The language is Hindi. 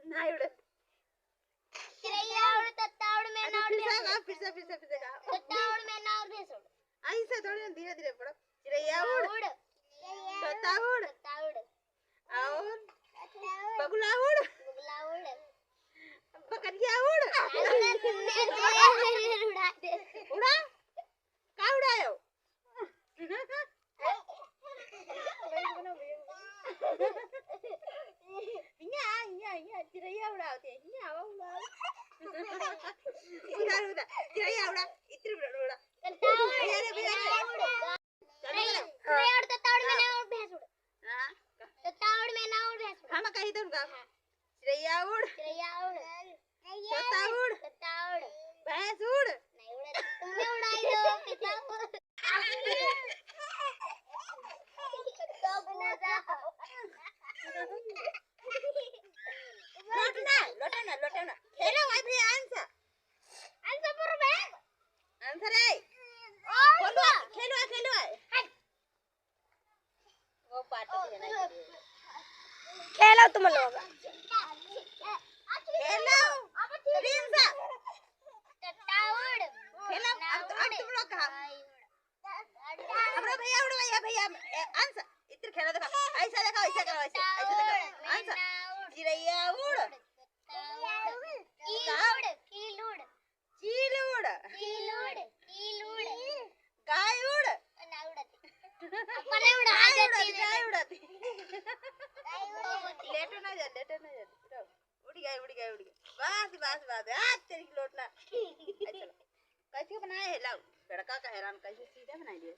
ना उड़ चिड़ैया उड़ तत्ता उड़ मैना उड़ फिर से तत्ता उड़ मैना उड़ भैंस उड़ ऐसे थोड़ी धीरे धीरे पढ़ो चिड़ैया उड़ तोता उड़ और बगुला उड़ बकरिया उड़ उड़ा का उड़ायो यहाँ चिड़ैया उड़ाते हैं यहाँ उड़ा उधर चिड़ैया उड़ा इतने उड़ा हम कहीं तो चिड़ैया उड़ तोता उड़ भैंस उड़ तुमने उड़ाई दो लोटना खेलो भाई भैया आंसर पर बैग आंसर है खेलो वो पार्ट खेलो तुम लोग खेलो प्रिंसा टटाउड़ खेलो अब तुम लोग कहा हमरा भैया उड़ भैया आंसर इधर खेलो देखो ऐसा देखो ऐसा करो ऐसे देखो आंसर चिड़ैया उड़ चील उड़ गाय उड़ अपने उड़ा उड़ाती लेटो ना जा उड़ गए बस आज तेरी लौटना चलो कैसे बनाए है लाओ लड़का का हैरान कैसे सीधा बनाई दिया